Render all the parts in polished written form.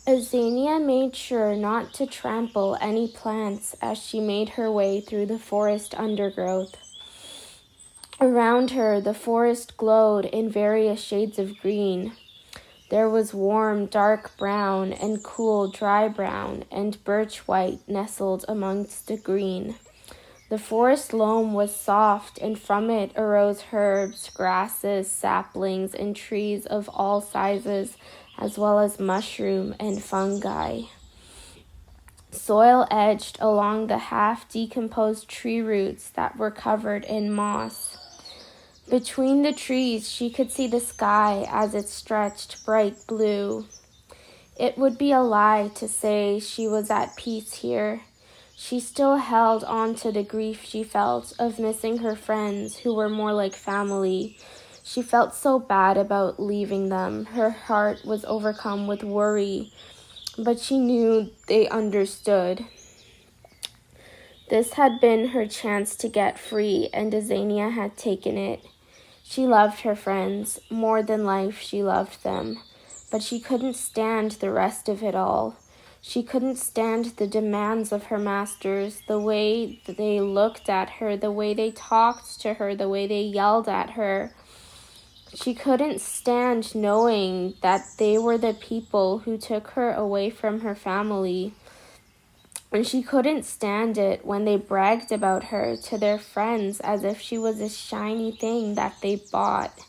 Azania made sure not to trample any plants as she made her way through the forest undergrowth. Around her, the forest glowed in various shades of green. There was warm, dark brown and cool, dry brown and birch white nestled amongst the green. The forest loam was soft, and from it arose herbs, grasses, saplings, and trees of all sizes, as well as mushroom and fungi. Soil edged along the half-decomposed tree roots that were covered in moss. Between the trees, she could see the sky as it stretched bright blue. It would be a lie to say she was at peace here. She still held on to the grief she felt of missing her friends who were more like family. She felt so bad about leaving them. Her heart was overcome with worry, but she knew they understood. This had been her chance to get free, and Azania had taken it. She loved her friends. More than life, she loved them. But she couldn't stand the rest of it all. She couldn't stand the demands of her masters, the way they looked at her, the way they talked to her, the way they yelled at her. She couldn't stand knowing that they were the people who took her away from her family. And she couldn't stand it when they bragged about her to their friends as if she was a shiny thing that they bought.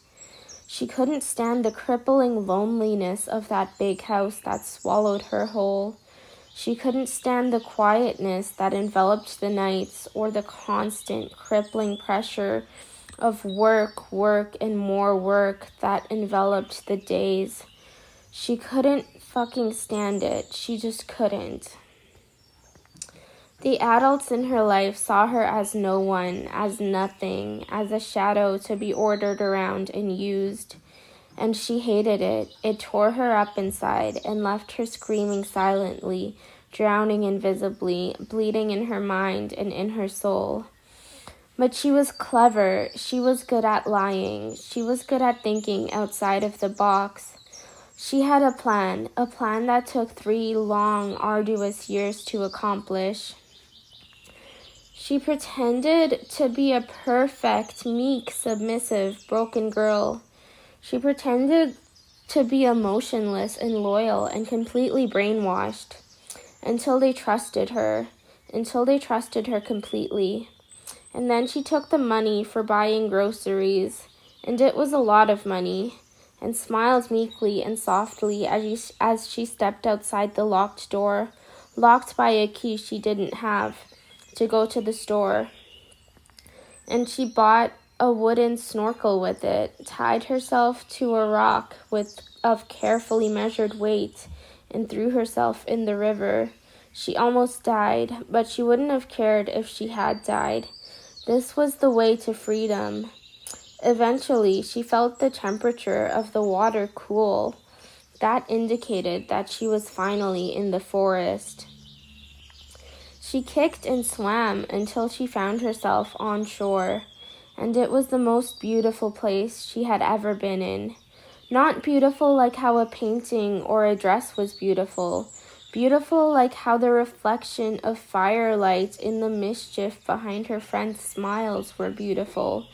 She couldn't stand the crippling loneliness of that big house that swallowed her whole. She couldn't stand the quietness that enveloped the nights or the constant crippling pressure of work, and more work that enveloped the days. She couldn't fucking stand it. She just couldn't. The adults in her life saw her as no one, as nothing, as a shadow to be ordered around and used. And she hated it. It tore her up inside and left her screaming silently, drowning invisibly, bleeding in her mind and in her soul. But she was clever. She was good at lying. She was good at thinking outside of the box. She had a plan that took 3 long, arduous years to accomplish. She pretended to be a perfect, meek, submissive, broken girl. She pretended to be emotionless and loyal and completely brainwashed until they trusted her completely. And then she took the money for buying groceries, and it was a lot of money, and smiled meekly and softly as she stepped outside the locked door, locked by a key she didn't have, to go to the store. And she bought a wooden snorkel with it, tied herself to a rock of carefully measured weight, and threw herself in the river. She almost died, but she wouldn't have cared if she had died. This was the way to freedom. Eventually, she felt the temperature of the water cool. That indicated that she was finally in the forest. She kicked and swam until she found herself on shore, and it was the most beautiful place she had ever been in. Not beautiful like how a painting or a dress was beautiful like how the reflection of firelight in the mischief behind her friends' smiles were beautiful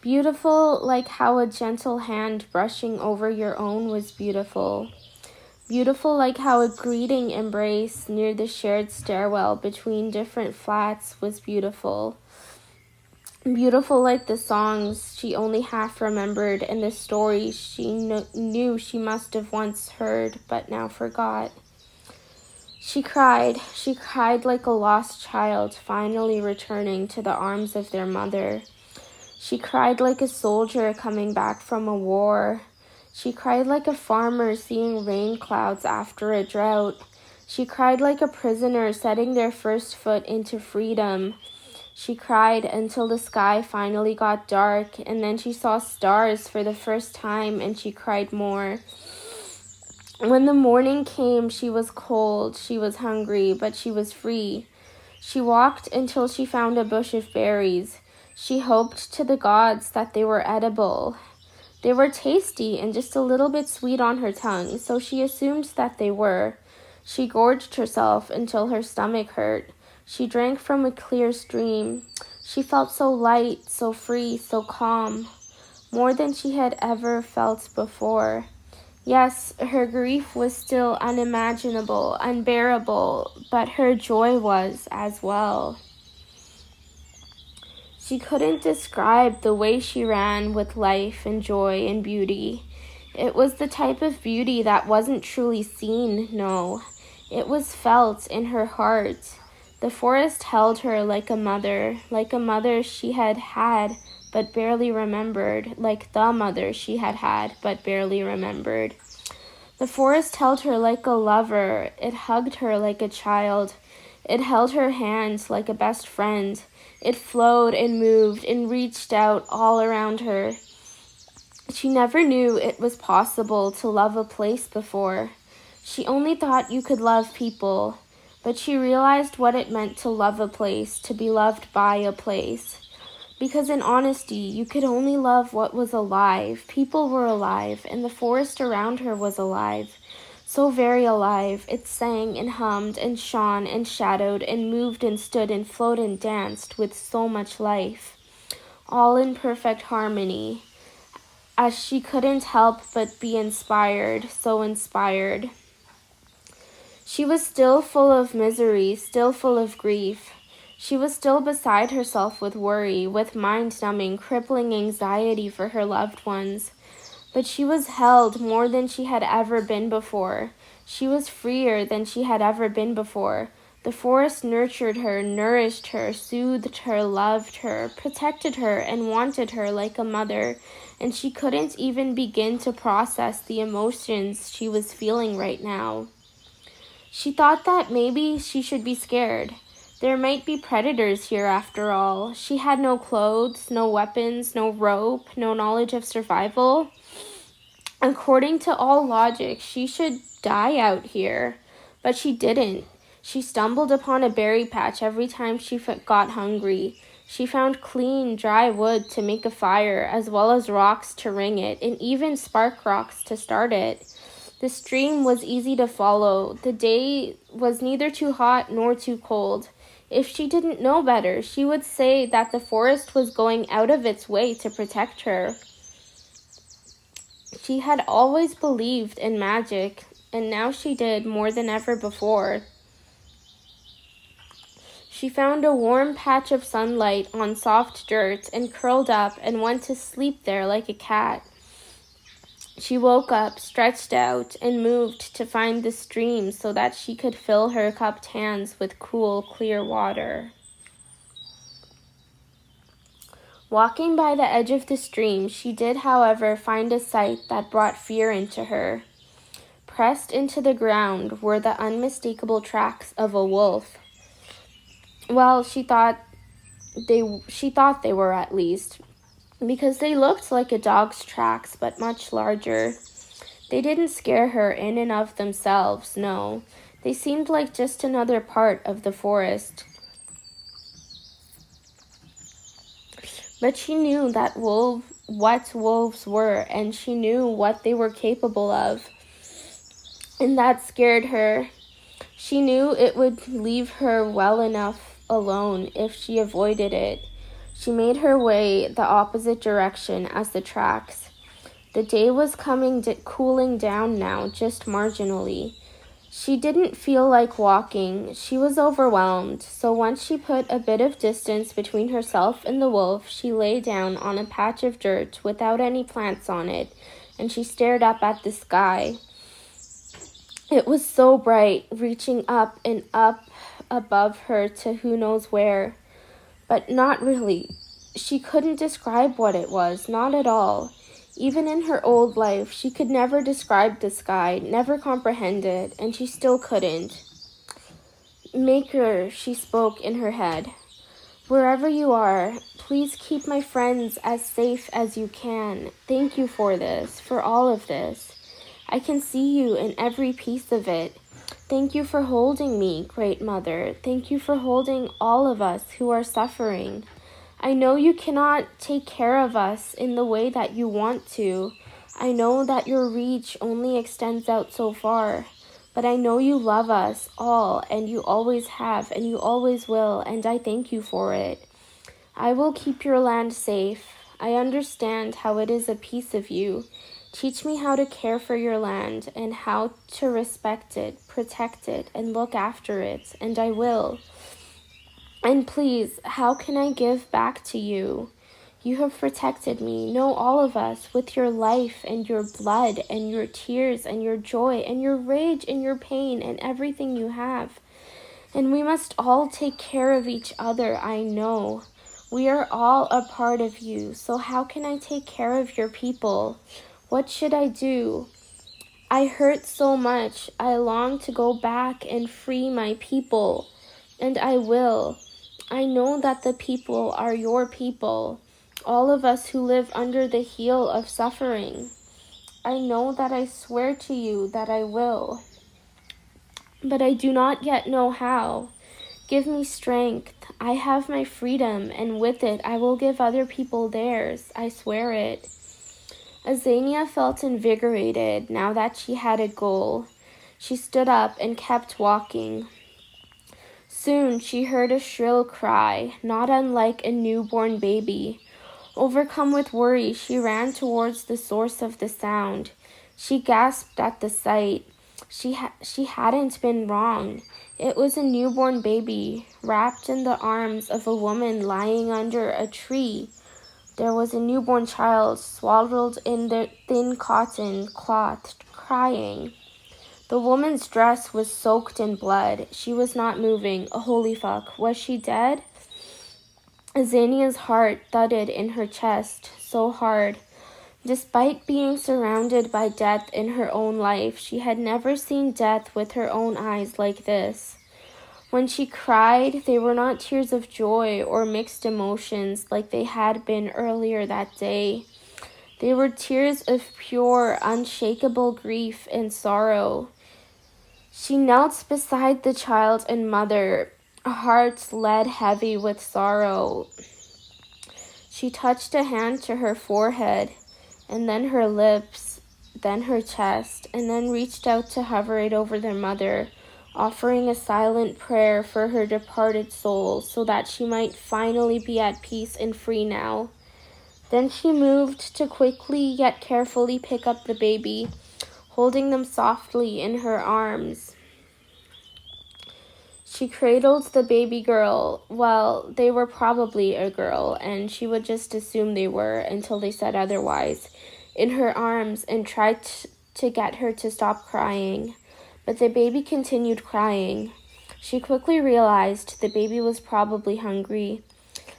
like how a gentle hand brushing over your own was beautiful like how a greeting embrace near the shared stairwell between different flats was beautiful like the songs she only half remembered and the stories she knew she must have once heard but now forgot. She cried like a lost child finally returning to the arms of their mother. She cried like a soldier coming back from a war. She cried like a farmer seeing rain clouds after a drought. She cried like a prisoner setting their first foot into freedom. She cried until the sky finally got dark, and then she saw stars for the first time, and she cried more. When the morning came, she was cold, she was hungry, but she was free. She walked until she found a bush of berries. She hoped to the gods that they were edible. They were tasty and just a little bit sweet on her tongue, so she assumed that they were. She gorged herself until her stomach hurt. She drank from a clear stream. She felt so light, so free, so calm, more than she had ever felt before. Yes, her grief was still unimaginable, unbearable, but her joy was as well. She couldn't describe the way she ran with life and joy and beauty. It was the type of beauty that wasn't truly seen, no. It was felt in her heart. The forest held her like a mother she had had but barely remembered, like the mother she had had but barely remembered. The forest held her like a lover. It hugged her like a child. It held her hand like a best friend. It flowed and moved and reached out all around her. She never knew it was possible to love a place before. She only thought you could love people, but she realized what it meant to love a place, to be loved by a place. Because in honesty, you could only love what was alive. People were alive, and the forest around her was alive. So very alive, it sang and hummed and shone and shadowed and moved and stood and floated and danced with so much life, all in perfect harmony, as she couldn't help but be inspired, so inspired. She was still full of misery, still full of grief. She was still beside herself with worry, with mind-numbing, crippling anxiety for her loved ones. But she was held more than she had ever been before. She was freer than she had ever been before. The forest nurtured her, nourished her, soothed her, loved her, protected her, and wanted her like a mother, and she couldn't even begin to process the emotions she was feeling right now. She thought that maybe she should be scared. There might be predators here after all. She had no clothes, no weapons, no rope, no knowledge of survival. According to all logic, she should die out here, but she didn't. She stumbled upon a berry patch every time she got hungry. She found clean, dry wood to make a fire, as well as rocks to ring it, and even spark rocks to start it. The stream was easy to follow. The day was neither too hot nor too cold. If she didn't know better, she would say that the forest was going out of its way to protect her. She had always believed in magic, and now she did more than ever before. She found a warm patch of sunlight on soft dirt and curled up and went to sleep there like a cat. She woke up, stretched out, and moved to find the stream so that she could fill her cupped hands with cool, clear water. Walking by the edge of the stream, she did, however, find a sight that brought fear into her. Pressed into the ground were the unmistakable tracks of a wolf. Well, she thought they were, at least, because they looked like a dog's tracks, but much larger. They didn't scare her in and of themselves, no. They seemed like just another part of the forest. But she knew what wolves were, and she knew what they were capable of. And that scared her. She knew it would leave her well enough alone if she avoided it. She made her way the opposite direction as the tracks. The day was cooling down now, just marginally. She didn't feel like walking. She was overwhelmed, so once she put a bit of distance between herself and the wolf, she lay down on a patch of dirt without any plants on it, and she stared up at the sky. It was so bright, reaching up and up above her to who knows where. But not really. She couldn't describe what it was, not at all. Even in her old life, she could never describe the sky, never comprehend it, and she still couldn't. Maker, she spoke in her head, wherever you are, please keep my friends as safe as you can. Thank you for this, for all of this. I can see you in every piece of it. Thank you for holding me, Great Mother. Thank you for holding all of us who are suffering. I know you cannot take care of us in the way that you want to. I know that your reach only extends out so far. But I know you love us all, and you always have, and you always will, and I thank you for it. I will keep your land safe. I understand how it is a piece of you. Teach me how to care for your land and how to respect it, protect it, and look after it, and I will. And please, how can I give back to you? You have protected me, no, all of us, with your life and your blood and your tears and your joy and your rage and your pain and everything you have. And we must all take care of each other, I know. We are all a part of you, so how can I take care of your people? What should I do? I hurt so much. I long to go back and free my people, and I will. I know that the people are your people, all of us who live under the heel of suffering. I know that I swear to you that I will, but I do not yet know how. Give me strength. I have my freedom, and with it I will give other people theirs. I swear it. Azania felt invigorated now that she had a goal. She stood up and kept walking. Soon she heard a shrill cry, not unlike a newborn baby. Overcome with worry, she ran towards the source of the sound. She gasped at the sight. She hadn't been wrong. It was a newborn baby, wrapped in the arms of a woman lying under a tree. There was a newborn child swaddled in the thin cotton cloth, crying. The woman's dress was soaked in blood. She was not moving. Holy fuck. Was she dead? Azania's heart thudded in her chest so hard. Despite being surrounded by death in her own life, she had never seen death with her own eyes like this. When she cried, they were not tears of joy or mixed emotions like they had been earlier that day. They were tears of pure, unshakable grief and sorrow. She knelt beside the child and mother, hearts lead heavy with sorrow. She touched a hand to her forehead, and then her lips, then her chest, and then reached out to hover it over their mother, offering a silent prayer for her departed soul so that she might finally be at peace and free now. Then she moved to quickly yet carefully pick up the baby, holding them softly in her arms. She cradled the baby girl. Well, they were probably a girl, and she would just assume they were until they said otherwise, in her arms and tried to get her to stop crying. But the baby continued crying. She quickly realized the baby was probably hungry.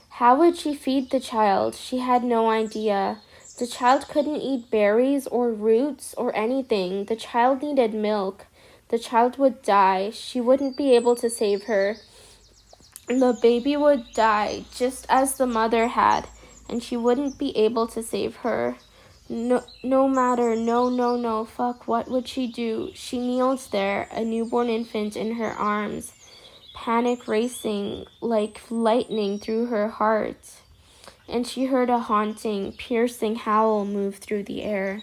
How would she feed the child? She had no idea. The child couldn't eat berries or roots or anything. The child needed milk. The child would die. She wouldn't be able to save her. The baby would die just as the mother had, and she wouldn't be able to save her. No matter, no, fuck, what would she do? She kneeled there, a newborn infant in her arms, panic racing like lightning through her heart, and she heard a haunting, piercing howl move through the air.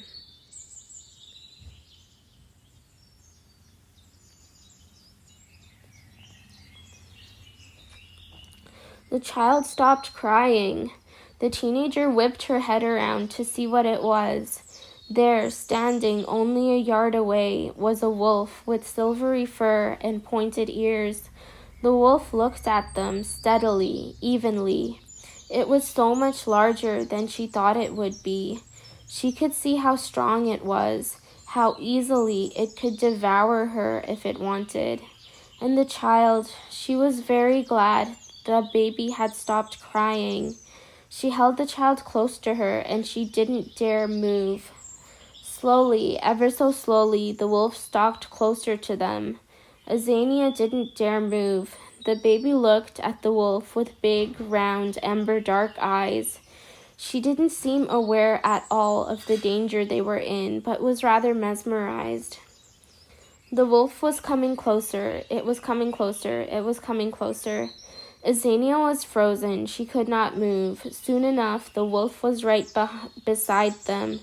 The child stopped crying. The teenager whipped her head around to see what it was. There, standing only a yard away, was a wolf with silvery fur and pointed ears. The wolf looked at them steadily, evenly. It was so much larger than she thought it would be. She could see how strong it was, how easily it could devour her if it wanted. And the child, she was very glad the baby had stopped crying. She held the child close to her, and she didn't dare move. Slowly, ever so slowly, the wolf stalked closer to them. Azania didn't dare move. The baby looked at the wolf with big, round, ember-dark eyes. She didn't seem aware at all of the danger they were in, but was rather mesmerized. The wolf was coming closer. It was coming closer. It was coming closer. Azania was frozen. She could not move. Soon enough, the wolf was right beside them,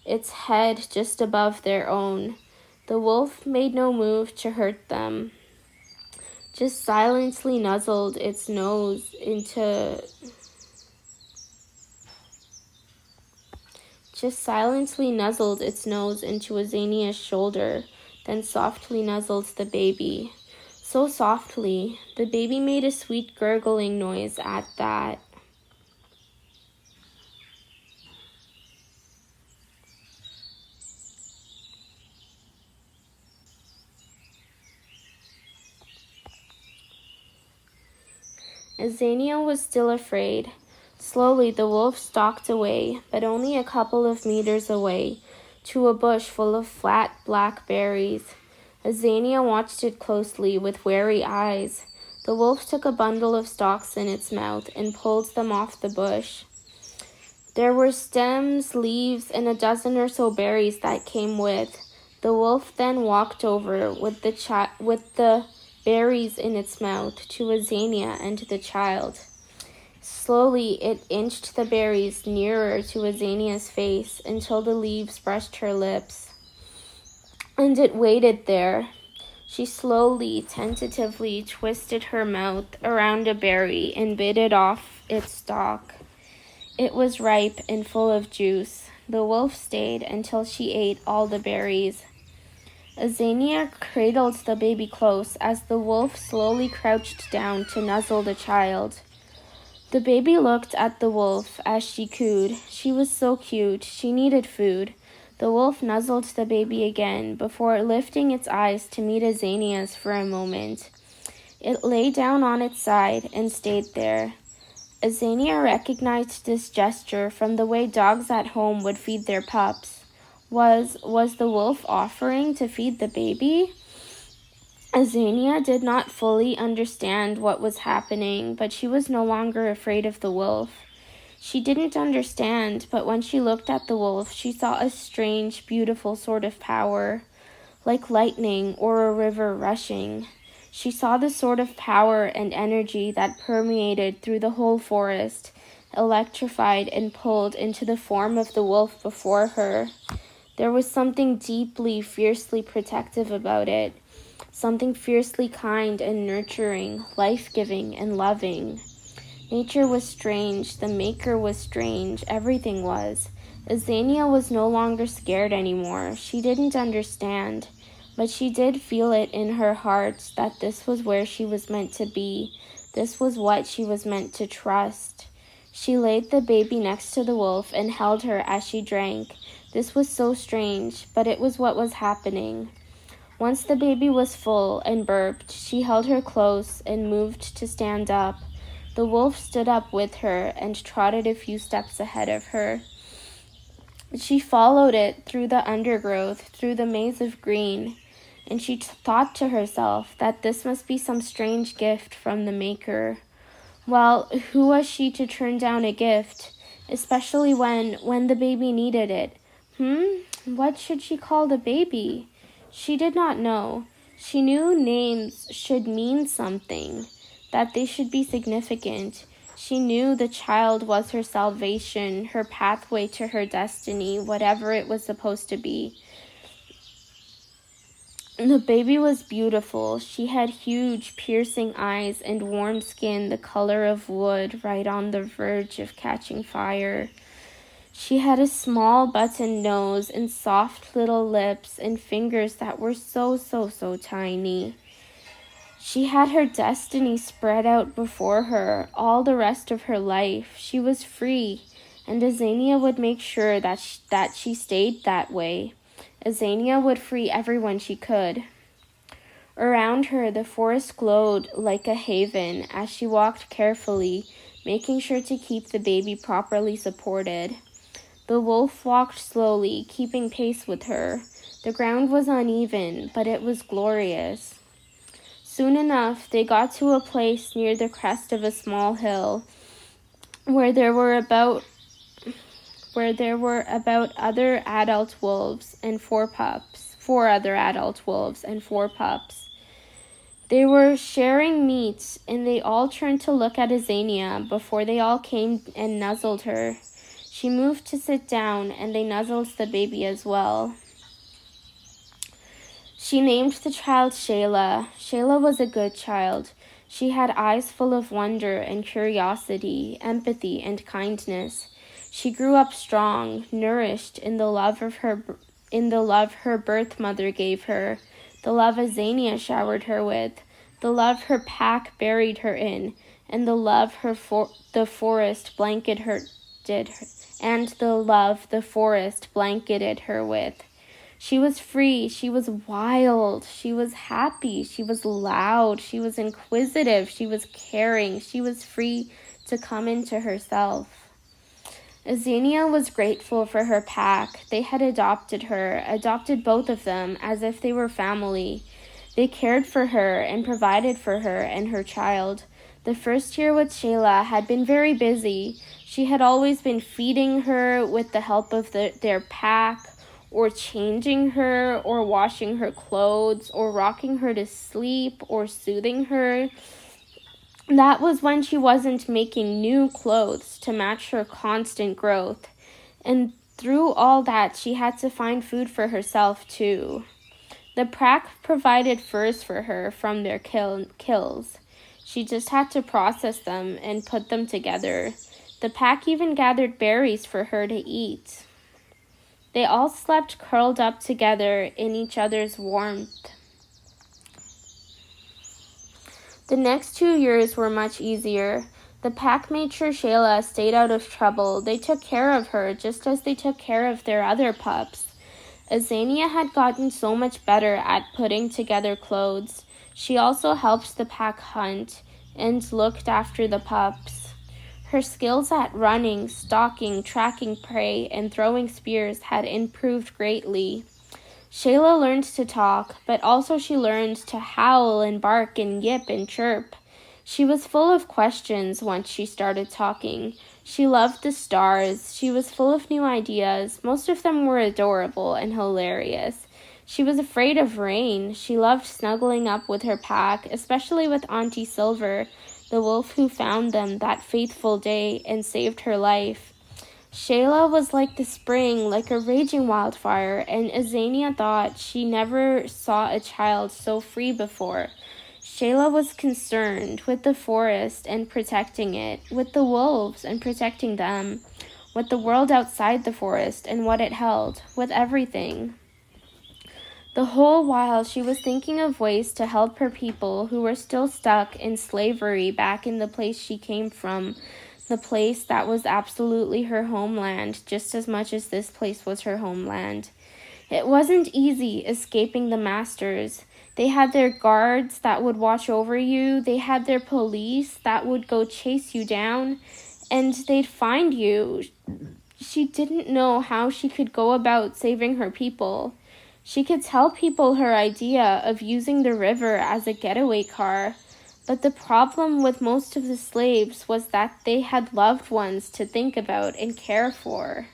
its head just above their own. The wolf made no move to hurt them, just silently nuzzled its nose into Azania's shoulder, then softly nuzzled the baby. So softly, the baby made a sweet gurgling noise at that. Azania was still afraid. Slowly the wolf stalked away, but only a couple of meters away, to a bush full of flat black berries. Azania watched it closely with wary eyes. The wolf took a bundle of stalks in its mouth and pulled them off the bush. There were stems, leaves, and a dozen or so berries that came with. The wolf then walked over with the berries in its mouth to Azania and to the child. Slowly it inched the berries nearer to Azania's face until the leaves brushed her lips. And it waited there. She slowly, tentatively twisted her mouth around a berry and bit it off its stalk. It was ripe and full of juice. The wolf stayed until she ate all the berries. Azania cradled the baby close as the wolf slowly crouched down to nuzzle the child. The baby looked at the wolf as she cooed. She was so cute. She needed food. The wolf nuzzled the baby again before lifting its eyes to meet Azania's for a moment. It lay down on its side and stayed there. Azania recognized this gesture from the way dogs at home would feed their pups. Was the wolf offering to feed the baby? Azania did not fully understand what was happening, but she was no longer afraid of the wolf. She didn't understand, but when she looked at the wolf, she saw a strange, beautiful sort of power, like lightning or a river rushing. She saw the sort of power and energy that permeated through the whole forest, electrified and pulled into the form of the wolf before her. There was something deeply, fiercely protective about it, something fiercely kind and nurturing, life-giving and loving. Nature was strange, the maker was strange, everything was. Azania was no longer scared anymore. She didn't understand, but she did feel it in her heart that this was where she was meant to be. This was what she was meant to trust. She laid the baby next to the wolf and held her as she drank. This was so strange, but it was what was happening. Once the baby was full and burped, she held her close and moved to stand up. The wolf stood up with her and trotted a few steps ahead of her. She followed it through the undergrowth, through the maze of green, and she thought to herself that this must be some strange gift from the Maker. Well, who was she to turn down a gift, especially when the baby needed it? What should she call the baby? She did not know. She knew names should mean something, that they should be significant. She knew the child was her salvation, her pathway to her destiny, whatever it was supposed to be. The baby was beautiful. She had huge, piercing eyes and warm skin the color of wood, right on the verge of catching fire. She had a small button nose and soft little lips and fingers that were so tiny. She had her destiny spread out before her, all the rest of her life. She was free, and Azania would make sure that she stayed that way. Azania would free everyone she could. Around her, the forest glowed like a haven as she walked carefully, making sure to keep the baby properly supported. The wolf walked slowly, keeping pace with her. The ground was uneven, but it was glorious. Soon enough, they got to a place near the crest of a small hill where there were about other adult wolves and four other adult wolves and four pups. They were sharing meat, and they all turned to look at Azania before they all came and nuzzled her. She moved to sit down, and they nuzzled the baby as well. She named the child Shayla. Shayla was a good child. She had eyes full of wonder and curiosity, empathy and kindness. She grew up strong, nourished in the love her birth mother gave her, the love Azania showered her with, the love her pack buried her in, and the love the forest blanketed her with. She was free, she was wild, she was happy, she was loud, she was inquisitive, she was caring, she was free to come into herself. Azania was grateful for her pack. They had adopted both of them as if they were family. They cared for her and provided for her and her child. The first year with Shayla had been very busy. She had always been feeding her with the help of their pack, or changing her, or washing her clothes, or rocking her to sleep, or soothing her. That was when she wasn't making new clothes to match her constant growth. And through all that, she had to find food for herself too. The pack provided furs for her from their kills. She just had to process them and put them together. The pack even gathered berries for her to eat. They all slept curled up together in each other's warmth. The next 2 years were much easier. The pack made sure Shayla stayed out of trouble. They took care of her just as they took care of their other pups. Azania had gotten so much better at putting together clothes. She also helped the pack hunt and looked after the pups. Her skills at running, stalking, tracking prey, and throwing spears had improved greatly. Shayla learned to talk, but also she learned to howl and bark and yip and chirp. She was full of questions once she started talking. She loved the stars. She was full of new ideas. Most of them were adorable and hilarious. She was afraid of rain. She loved snuggling up with her pack, especially with Auntie Silver, the wolf who found them that fateful day and saved her life. Shayla was like the spring, like a raging wildfire, and Azania thought she never saw a child so free before. Shayla was concerned with the forest and protecting it, with the wolves and protecting them, with the world outside the forest and what it held, with everything. The whole while she was thinking of ways to help her people who were still stuck in slavery back in the place she came from, the place that was absolutely her homeland, just as much as this place was her homeland. It wasn't easy escaping the masters. They had their guards that would watch over you. They had their police that would go chase you down, and they'd find you. She didn't know how she could go about saving her people. She could tell people her idea of using the river as a getaway car, but the problem with most of the slaves was that they had loved ones to think about and care for.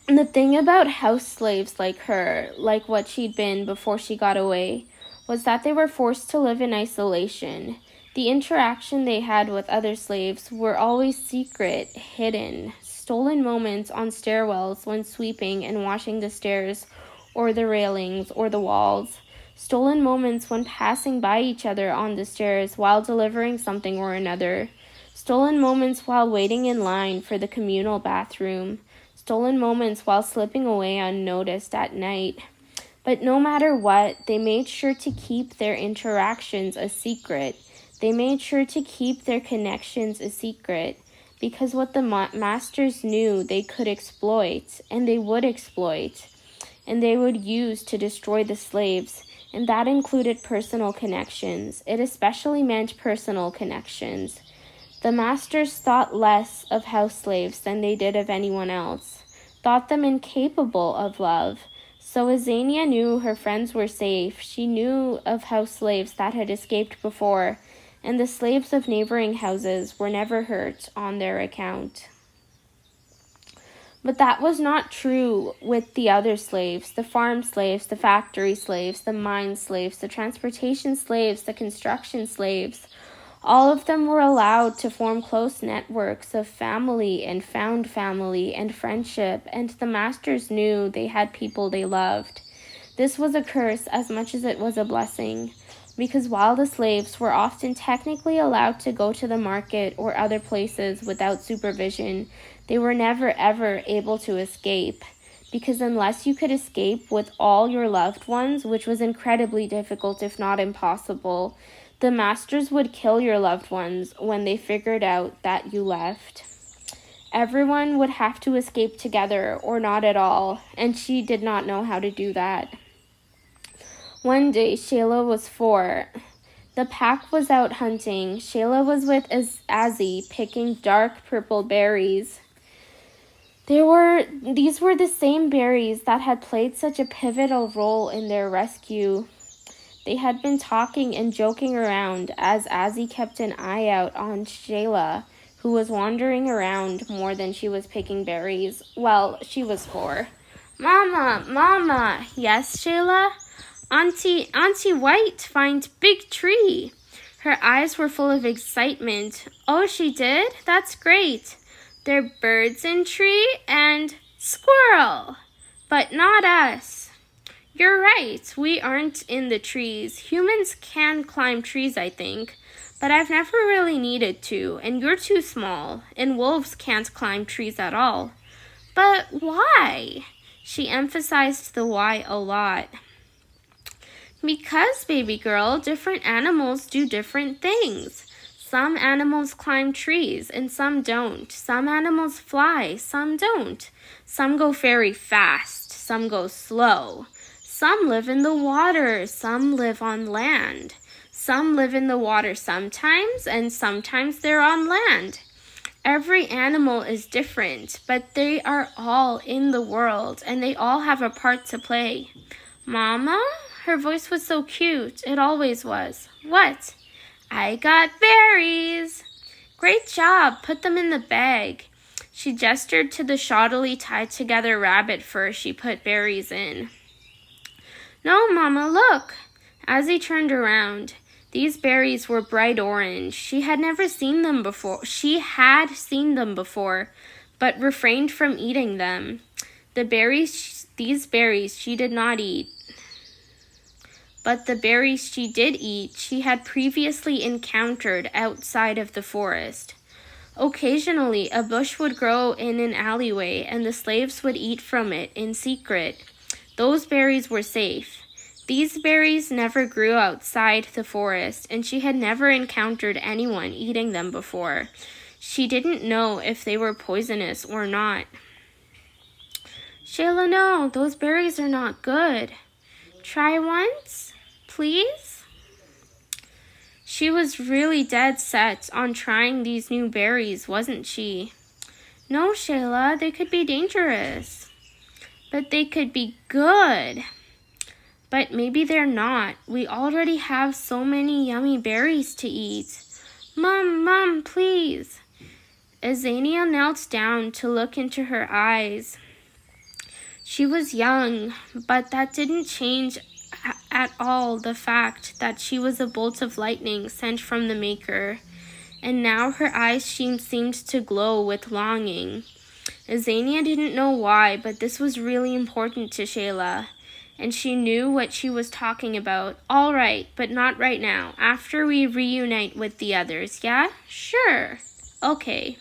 And the thing about house slaves like her, like what she'd been before she got away, was that they were forced to live in isolation. The interaction they had with other slaves were always secret, hidden, stolen moments on stairwells when sweeping and washing the stairs or the railings or the walls, stolen moments when passing by each other on the stairs while delivering something or another, stolen moments while waiting in line for the communal bathroom, stolen moments while slipping away unnoticed at night. But no matter what, they made sure to keep their interactions a secret. They made sure to keep their connections a secret, because what the masters knew they could exploit, and they would exploit, and they would use to destroy the slaves, and that included personal connections. It especially meant personal connections. The masters thought less of house slaves than they did of anyone else, thought them incapable of love. So Azania knew her friends were safe. She knew of house slaves that had escaped before, and the slaves of neighboring houses were never hurt on their account. But that was not true with the other slaves, the farm slaves, the factory slaves, the mine slaves, the transportation slaves, the construction slaves. All of them were allowed to form close networks of family and found family and friendship, and the masters knew they had people they loved. This was a curse as much as it was a blessing, because while the slaves were often technically allowed to go to the market or other places without supervision, they were never ever able to escape. Because unless you could escape with all your loved ones, which was incredibly difficult if not impossible, the masters would kill your loved ones when they figured out that you left. Everyone would have to escape together or not at all, and she did not know how to do that. One day, Shayla was 4. The pack was out hunting. Shayla was with Azzy picking dark purple berries. These were the same berries that had played such a pivotal role in their rescue. They had been talking and joking around as Azzy kept an eye out on Shayla, who was wandering around more than she was picking berries. Well, she was 4. Mama. Yes, Shayla? Auntie White find big tree. Her eyes were full of excitement. Oh, she did? That's great. They're birds in tree and squirrel, but not us. You're right, we aren't in the trees. Humans can climb trees, I think, but I've never really needed to, and you're too small, and wolves can't climb trees at all. But why? She emphasized the why a lot. Because, baby girl, different animals do different things. Some animals climb trees and some don't. Some animals fly, some don't. Some go very fast, some go slow. Some live in the water, some live on land. Some live in the water sometimes, and sometimes they're on land. Every animal is different, but they are all in the world, and they all have a part to play. Mama? Her voice was so cute. It always was. What? I got berries. Great job. Put them in the bag. She gestured to the shoddily tied together rabbit fur she put berries in. No, Mama, look. Azzy turned around. These berries were bright orange. She had seen them before, but refrained from eating them. These berries she did not eat. But the berries she did eat, she had previously encountered outside of the forest. Occasionally, a bush would grow in an alleyway, and the slaves would eat from it in secret. Those berries were safe. These berries never grew outside the forest, and she had never encountered anyone eating them before. She didn't know if they were poisonous or not. Shayla, no, those berries are not good. Try once, please? She was really dead set on trying these new berries, wasn't she? No, Shayla, they could be dangerous. But they could be good. But maybe they're not. We already have so many yummy berries to eat. Mom, please. Azania knelt down to look into her eyes. She was young, but that didn't change at all the fact that she was a bolt of lightning sent from the Maker, and now her eyes seemed to glow with longing. Azania didn't know why, but this was really important to Shayla, and she knew what she was talking about. All right, but not right now. After we reunite with the others, yeah? Sure. Okay.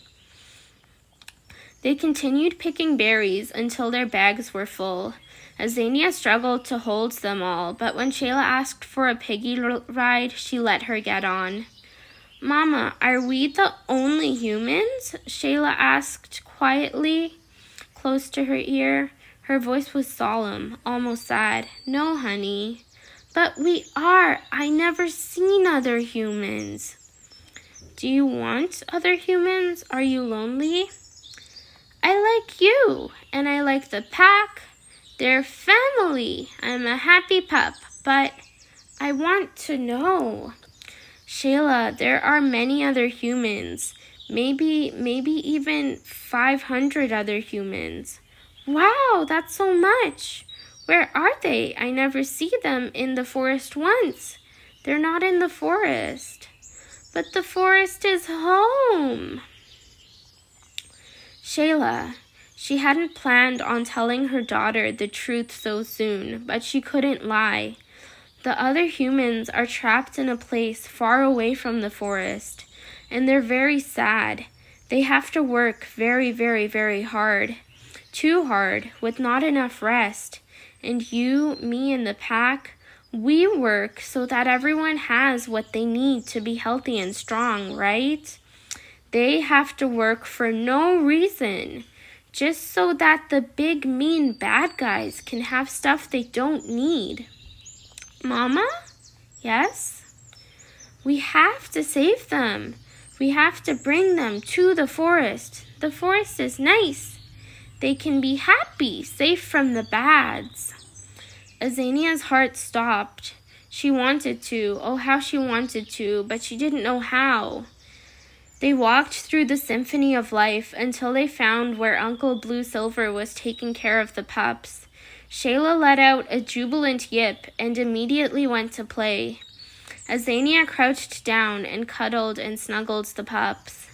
They continued picking berries until their bags were full. Azania struggled to hold them all, but when Shayla asked for a piggy ride, she let her get on. Mama, are we the only humans? Shayla asked quietly, close to her ear. Her voice was solemn, almost sad. No, honey. But we are. I never seen other humans. Do you want other humans? Are you lonely? I like you, and I like the pack. They're family. I'm a happy pup, but I want to know. Shayla, there are many other humans. Maybe even 500 other humans. Wow, that's so much. Where are they? I never see them in the forest once. They're not in the forest. But the forest is home. Shayla, She hadn't planned on telling her daughter the truth so soon, but she couldn't lie. The other humans are trapped in a place far away from the forest, and they're very sad. They have to work very, very, very hard. Too hard, with not enough rest. And you, me, and the pack, we work so that everyone has what they need to be healthy and strong, right? They have to work for no reason, just so that the big, mean, bad guys can have stuff they don't need. Mama? Yes? We have to save them. We have to bring them to the forest. The forest is nice. They can be happy, safe from the bads. Azania's heart stopped. She wanted to, oh how she wanted to, but she didn't know how. They walked through the symphony of life until they found where Uncle Blue Silver was taking care of the pups. Shayla let out a jubilant yip and immediately went to play. Azania crouched down and cuddled and snuggled the pups.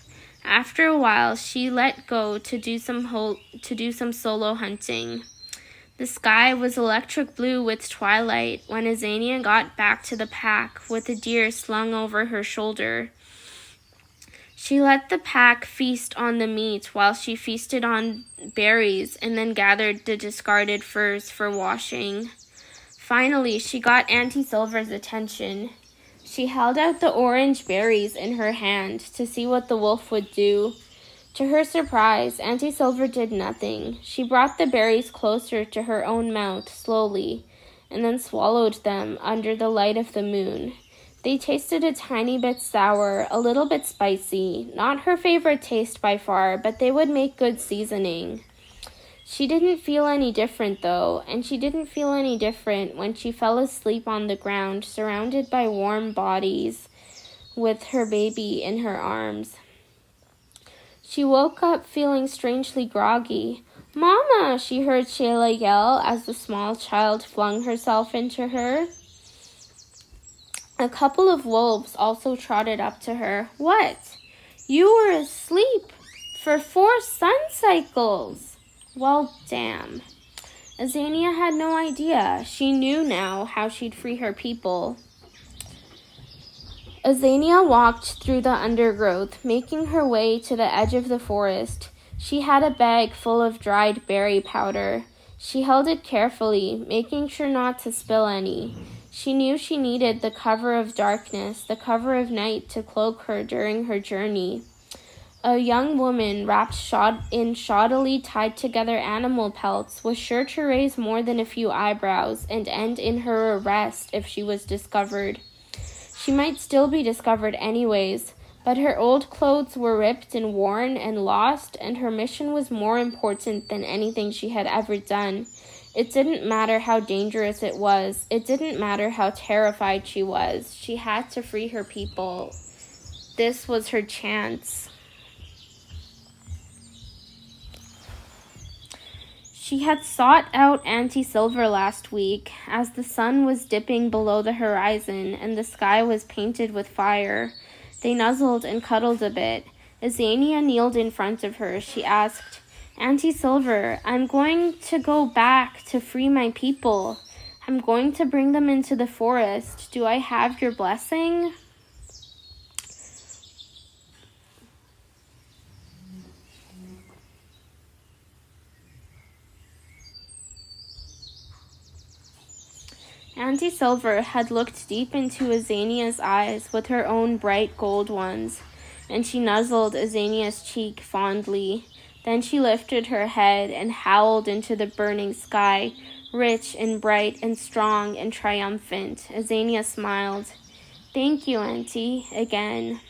After a while, she let go to do some solo hunting. The sky was electric blue with twilight when Azania got back to the pack with a deer slung over her shoulder. She let the pack feast on the meat while she feasted on berries and then gathered the discarded furs for washing. Finally, she got Auntie Silver's attention. She held out the orange berries in her hand to see what the wolf would do. To her surprise, Auntie Silver did nothing. She brought the berries closer to her own mouth slowly and then swallowed them under the light of the moon. They tasted a tiny bit sour, a little bit spicy, not her favorite taste by far, but they would make good seasoning. She didn't feel any different though, and she didn't feel any different when she fell asleep on the ground, surrounded by warm bodies, with her baby in her arms. She woke up feeling strangely groggy. "Mama!" she heard Shayla yell as the small child flung herself into her. A couple of wolves also trotted up to her. "What? You were asleep for 4 sun cycles." Well, damn. Azania had no idea. She knew now how she'd free her people. Azania walked through the undergrowth, making her way to the edge of the forest. She had a bag full of dried berry powder. She held it carefully, making sure not to spill any. She knew she needed the cover of darkness, the cover of night to cloak her during her journey. A young woman wrapped in shoddily tied together animal pelts was sure to raise more than a few eyebrows and end in her arrest if she was discovered. She might still be discovered anyways, but her old clothes were ripped and worn and lost, and her mission was more important than anything she had ever done. It didn't matter how dangerous it was. It didn't matter how terrified she was. She had to free her people. This was her chance. She had sought out Auntie Silver last week, as the sun was dipping below the horizon and the sky was painted with fire. They nuzzled and cuddled a bit. Azania kneeled in front of her. She asked, "Auntie Silver, I'm going to go back to free my people. I'm going to bring them into the forest. Do I have your blessing?" Auntie Silver had looked deep into Azania's eyes with her own bright gold ones, and she nuzzled Azania's cheek fondly. Then she lifted her head and howled into the burning sky, rich and bright and strong and triumphant. Azania smiled. "Thank you, Auntie," again.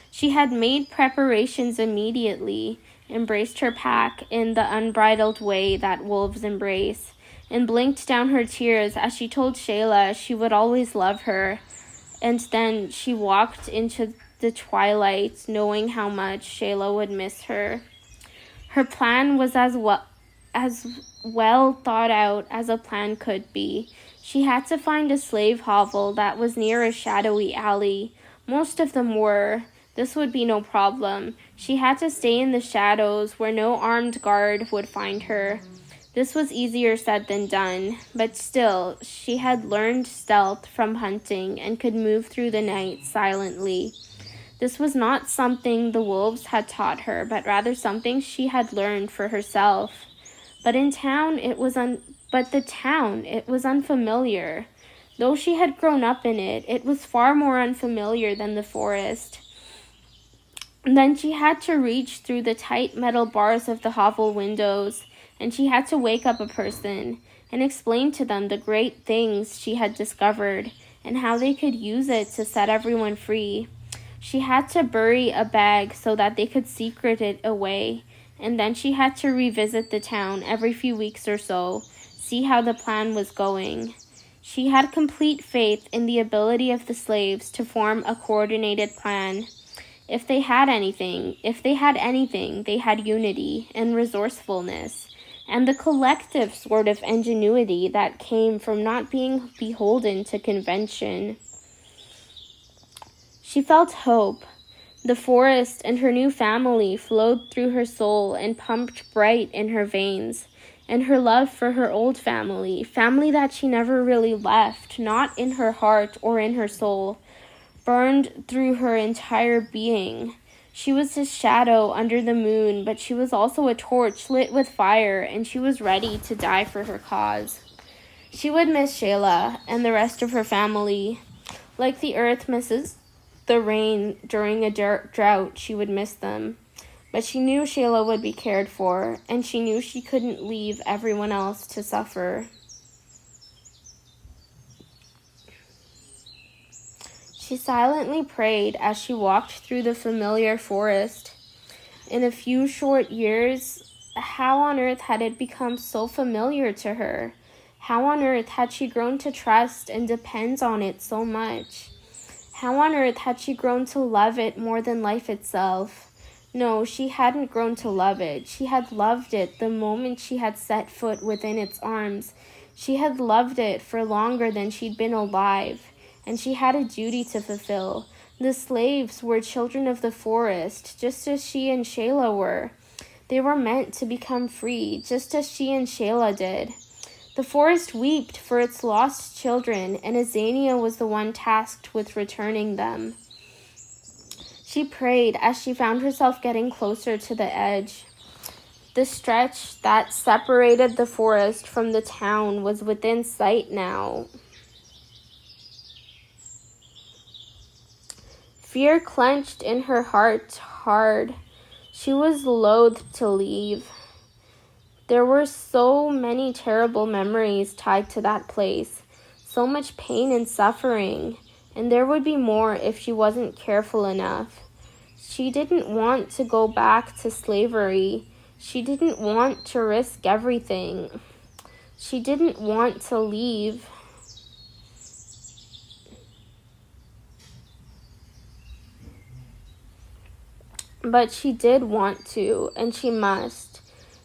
She had made preparations immediately, embraced her pack in the unbridled way that wolves embrace, and blinked down her tears as she told Shayla she would always love her. And then she walked into the twilight, knowing how much Shayla would miss her. Her plan was as well thought out as a plan could be. She had to find a slave hovel that was near a shadowy alley. Most of them were. This would be no problem. She had to stay in the shadows where no armed guard would find her. This was easier said than done, but still, she had learned stealth from hunting and could move through the night silently. This was not something the wolves had taught her, but rather something she had learned for herself. But the town, it was unfamiliar. Though she had grown up in it, it was far more unfamiliar than the forest. Then she had to reach through the tight metal bars of the hovel windows, and she had to wake up a person and explain to them the great things she had discovered and how they could use it to set everyone free. She had to bury a bag so that they could secret it away, and then she had to revisit the town every few weeks or so, see how the plan was going. She had complete faith in the ability of the slaves to form a coordinated plan. If they had anything, they had unity and resourcefulness, and the collective sort of ingenuity that came from not being beholden to convention. She felt hope. The forest and her new family flowed through her soul and pumped bright in her veins, and her love for her old family that she never really left, not in her heart or in her soul, burned through her entire being. She was a shadow under the moon, but she was also a torch lit with fire, and she was ready to die for her cause. She would miss Shayla and the rest of her family. Like the earth misses the rain during a drought, she would miss them. But she knew Shayla would be cared for, and she knew she couldn't leave everyone else to suffer. She silently prayed as she walked through the familiar forest. In a few short years, how on earth had it become so familiar to her? How on earth had she grown to trust and depend on it so much? How on earth had she grown to love it more than life itself? No, she hadn't grown to love it. She had loved it the moment she had set foot within its arms. She had loved it for longer than she'd been alive, and she had a duty to fulfill. The slaves were children of the forest, just as she and Shayla were. They were meant to become free, just as she and Shayla did. The forest wept for its lost children, and Azania was the one tasked with returning them. She prayed as she found herself getting closer to the edge. The stretch that separated the forest from the town was within sight now. Fear clenched in her heart hard. She was loath to leave. There were so many terrible memories tied to that place, so much pain and suffering, and there would be more if she wasn't careful enough. She didn't want to go back to slavery. She didn't want to risk everything. She didn't want to leave. But she did want to, and she must.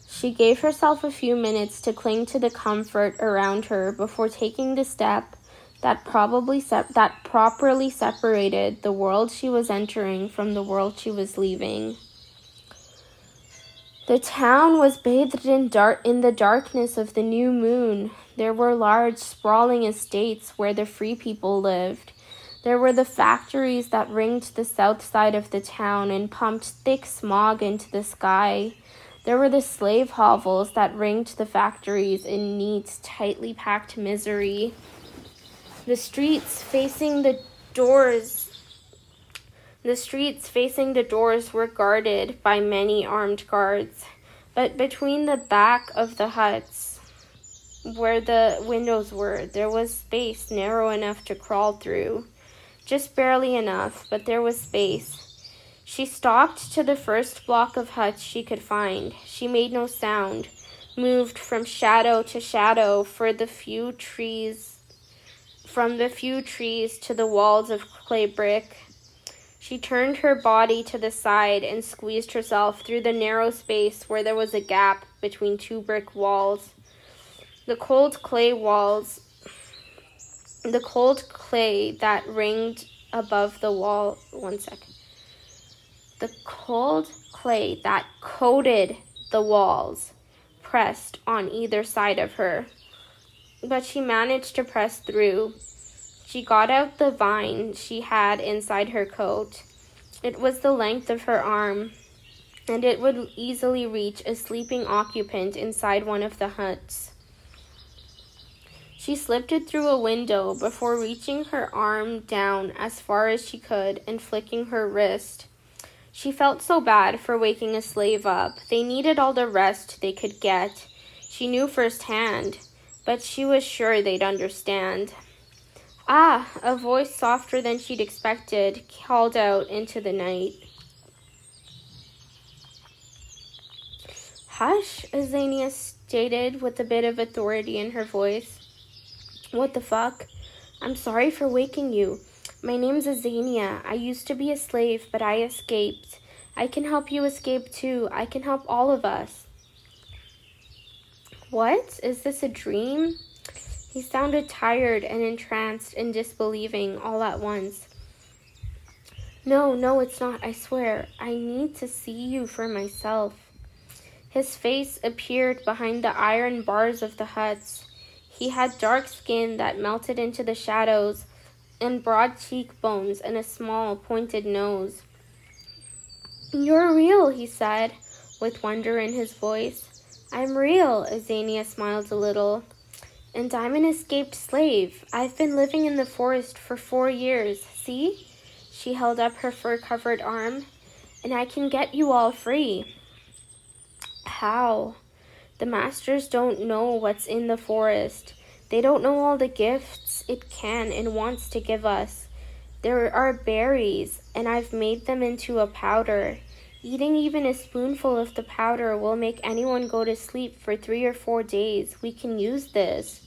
She gave herself a few minutes to cling to the comfort around her before taking the step that properly separated the world she was entering from the world she was leaving. The town was bathed in the darkness of the new moon. There were large, sprawling estates where the free people lived. There were the factories that ringed the south side of the town and pumped thick smog into the sky. There were the slave hovels that ringed the factories in neat, tightly packed misery. The streets facing the doors were guarded by many armed guards, but between the back of the huts, where the windows were, there was space narrow enough to crawl through. Just barely enough, but there was space. She stalked to the first block of huts she could find. She made no sound, moved from shadow to shadow from the few trees to the walls of clay brick. She turned her body to the side and squeezed herself through the narrow space where there was a gap between two brick walls. The cold clay that ringed above the wall. 1 second. The cold clay that coated the walls pressed on either side of her, but she managed to press through. She got out the vine she had inside her coat. It was the length of her arm, and it would easily reach a sleeping occupant inside one of the huts. She slipped it through a window before reaching her arm down as far as she could and flicking her wrist. She felt so bad for waking a slave up. They needed all the rest they could get. She knew firsthand, but she was sure they'd understand. Ah, a voice softer than she'd expected called out into the night. Hush, Azania stated with a bit of authority in her voice. What the fuck? I'm sorry for waking you. My name's Azania. I used to be a slave, but I escaped. I can help you escape too. I can help all of us. What? Is this a dream? He sounded tired and entranced and disbelieving all at once. No, it's not, I swear. I need to see you for myself. His face appeared behind the iron bars of the huts. He had dark skin that melted into the shadows, and broad cheekbones and a small, pointed nose. You're real, he said, with wonder in his voice. I'm real, Azania smiled a little. And I'm an escaped slave. I've been living in the forest for 4 years. See? She held up her fur-covered arm. And I can get you all free. How? The masters don't know what's in the forest. They don't know all the gifts it can and wants to give us. There are berries, and I've made them into a powder. Eating even a spoonful of the powder will make anyone go to sleep for 3 or 4 days. We can use this.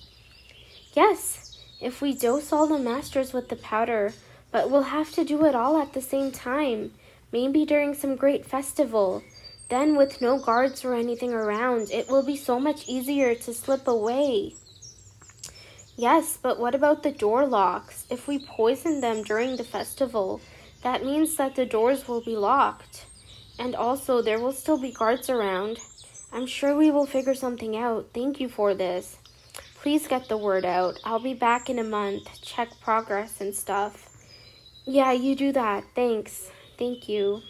Yes, if we dose all the masters with the powder, but we'll have to do it all at the same time, maybe during some great festival. Then with no guards or anything around, it will be so much easier to slip away. Yes, but what about the door locks? If we poison them during the festival, that means that the doors will be locked. And also, there will still be guards around. I'm sure we will figure something out. Thank you for this. Please get the word out. I'll be back in a month. Check progress and stuff. Yeah, you do that. Thanks. Thank you.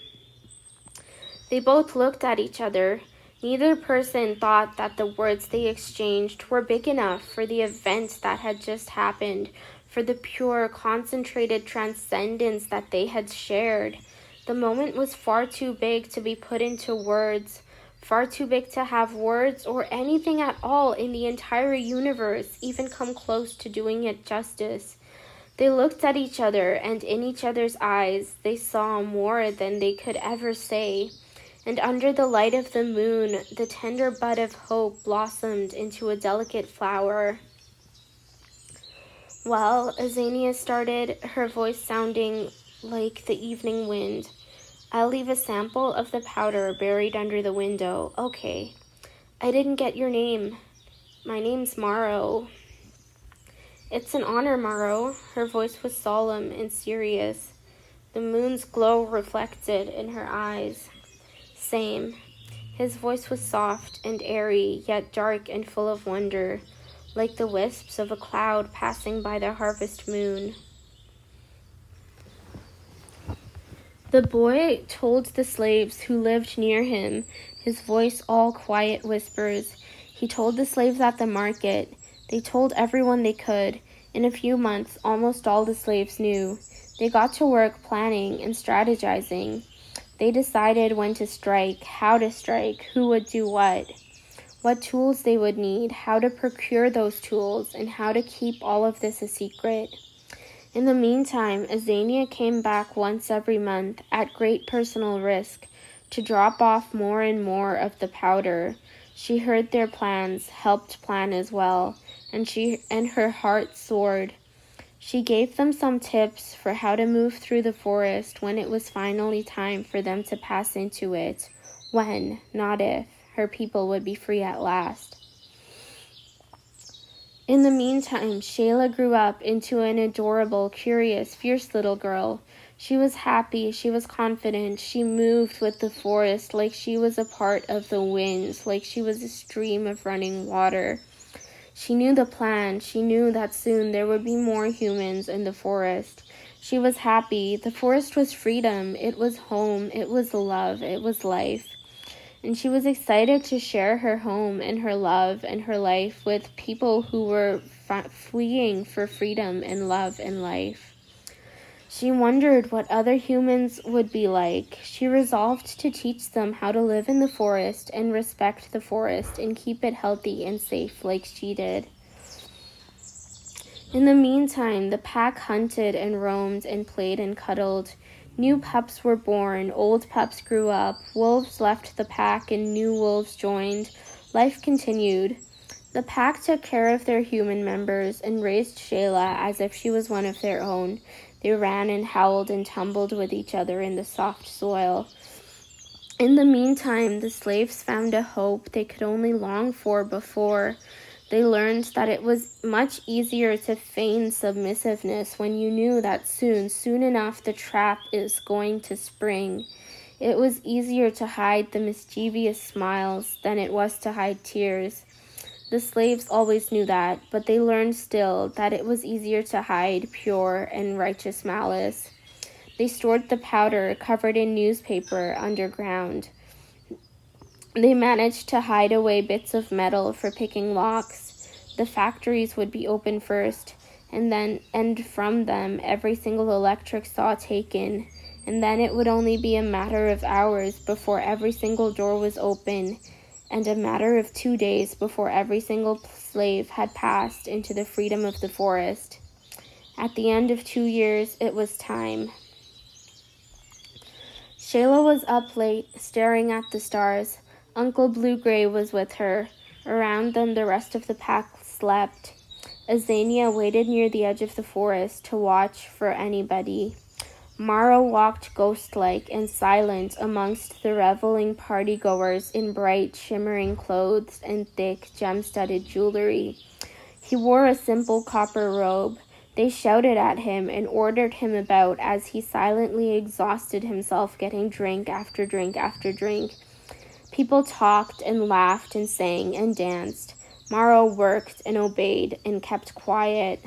They both looked at each other. Neither person thought that the words they exchanged were big enough for the event that had just happened, for the pure, concentrated transcendence that they had shared. The moment was far too big to be put into words, far too big to have words or anything at all in the entire universe even come close to doing it justice. They looked at each other, and in each other's eyes they saw more than they could ever say. And under the light of the moon, the tender bud of hope blossomed into a delicate flower. Well, Azania started, her voice sounding like the evening wind. I'll leave a sample of the powder buried under the window. Okay. I didn't get your name. My name's Morrow. It's an honor, Morrow. Her voice was solemn and serious. The moon's glow reflected in her eyes. Same. His voice was soft and airy, yet dark and full of wonder, like the wisps of a cloud passing by the harvest moon. The boy told the slaves who lived near him, his voice all quiet whispers. He told the slaves at the market. They told everyone they could. In a few months, almost all the slaves knew. They got to work planning and strategizing. They decided when to strike, how to strike, who would do what tools they would need, how to procure those tools, and how to keep all of this a secret. In the meantime, Azania came back once every month, at great personal risk, to drop off more and more of the powder. She heard their plans, helped plan as well, and her heart soared. She gave them some tips for how to move through the forest when it was finally time for them to pass into it. When, not if, her people would be free at last. In the meantime, Shayla grew up into an adorable, curious, fierce little girl. She was happy, she was confident, she moved with the forest like she was a part of the winds, like she was a stream of running water. She knew the plan, she knew that soon there would be more humans in the forest. She was happy, the forest was freedom, it was home, it was love, it was life. And she was excited to share her home and her love and her life with people who were fleeing for freedom and love and life. She wondered what other humans would be like. She resolved to teach them how to live in the forest and respect the forest and keep it healthy and safe like she did. In the meantime, the pack hunted and roamed and played and cuddled. New pups were born, old pups grew up, wolves left the pack and new wolves joined. Life continued. The pack took care of their human members and raised Shayla as if she was one of their own. They ran and howled and tumbled with each other in the soft soil. In the meantime, the slaves found a hope they could only long for before. They learned that it was much easier to feign submissiveness when you knew that soon enough, the trap is going to spring. It was easier to hide the mischievous smiles than it was to hide tears. The slaves always knew that, but they learned still that it was easier to hide pure and righteous malice. They stored the powder covered in newspaper underground. They managed to hide away bits of metal for picking locks. The factories would be open first, and from them every single electric saw taken, and then it would only be a matter of hours before every single door was open, and a matter of 2 days before every single slave had passed into the freedom of the forest. At the end of 2 years, it was time. Shayla was up late, staring at the stars. Uncle Blue-Gray was with her. Around them, the rest of the pack slept. Azania waited near the edge of the forest to watch for anybody. Mara walked ghost-like and silent amongst the reveling party-goers in bright, shimmering clothes and thick, gem-studded jewelry. He wore a simple copper robe. They shouted at him and ordered him about as he silently exhausted himself getting drink after drink after drink. People talked and laughed and sang and danced. Mara worked and obeyed and kept quiet.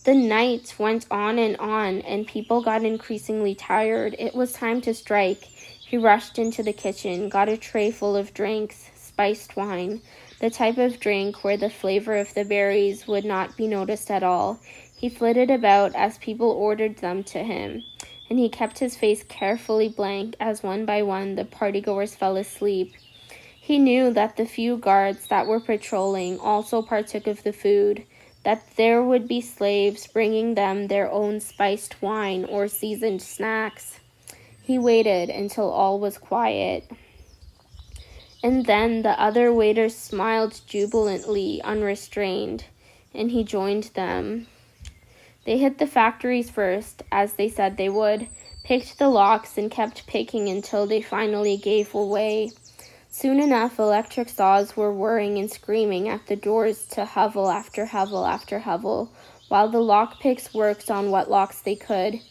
The night went on, and people got increasingly tired. It was time to strike. He rushed into the kitchen, got a tray full of drinks, spiced wine, the type of drink where the flavor of the berries would not be noticed at all. He flitted about as people ordered them to him, and he kept his face carefully blank as one by one the partygoers fell asleep. He knew that the few guards that were patrolling also partook of the food, that there would be slaves bringing them their own spiced wine or seasoned snacks. He waited until all was quiet. And then the other waiters smiled jubilantly, unrestrained, and he joined them. They hit the factories first, as they said they would, picked the locks and kept picking until they finally gave way. Soon enough, electric saws were whirring and screaming at the doors to hovel after hovel after hovel, while the lockpicks worked on what locks they could.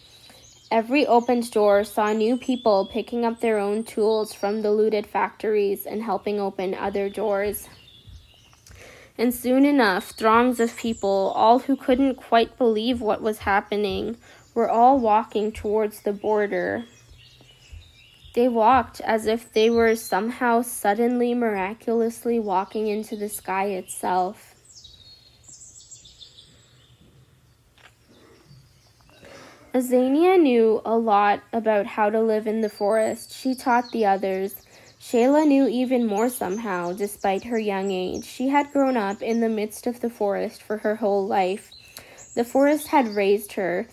Every opened door saw new people picking up their own tools from the looted factories and helping open other doors. And soon enough, throngs of people, all who couldn't quite believe what was happening, were all walking towards the border. They walked as if they were somehow suddenly, miraculously walking into the sky itself. Azania knew a lot about how to live in the forest. She taught the others. Shayla knew even more somehow, despite her young age. She had grown up in the midst of the forest for her whole life. The forest had raised her,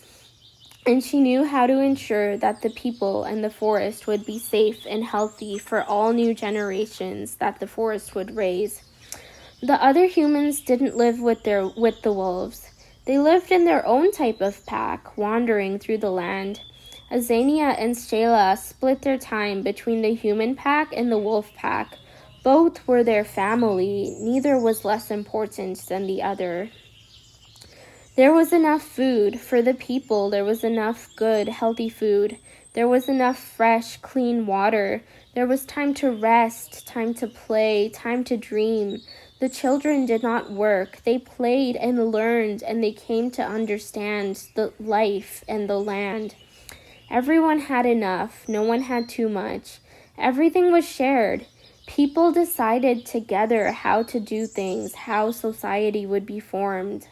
and she knew how to ensure that the people and the forest would be safe and healthy for all new generations that the forest would raise. The other humans didn't live with the wolves. They lived in their own type of pack, wandering through the land. Azania and Shayla split their time between the human pack and the wolf pack. Both were their family. Neither was less important than the other. There was enough food for the people. There was enough good, healthy food. There was enough fresh, clean water. There was time to rest, time to play, time to dream. The children did not work. They played and learned, and they came to understand the life and the land. Everyone had enough. No one had too much. Everything was shared. People decided together how to do things, how society would be formed.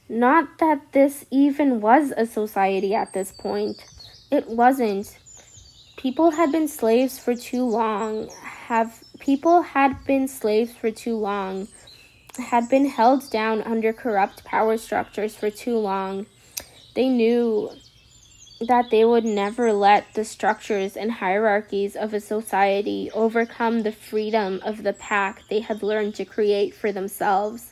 Not that this even was a society at this point. It wasn't. People had been slaves for too long. People had been slaves for too long. Had been held down under corrupt power structures for too long. They knew that they would never let the structures and hierarchies of a society overcome the freedom of the pack they had learned to create for themselves.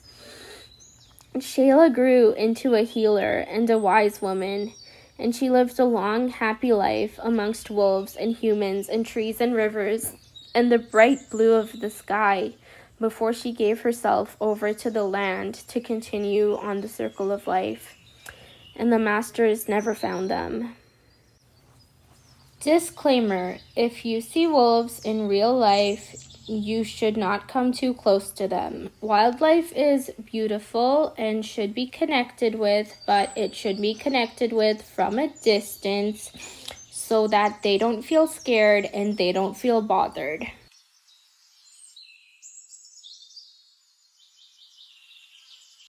Shayla grew into a healer and a wise woman, and she lived a long, happy life amongst wolves and humans and trees and rivers and the bright blue of the sky before she gave herself over to the land to continue on the circle of life. And the masters never found them. Disclaimer: if you see wolves in real life, you should not come too close to them. Wildlife is beautiful and should be connected with, but it should be connected with from a distance so that they don't feel scared and they don't feel bothered.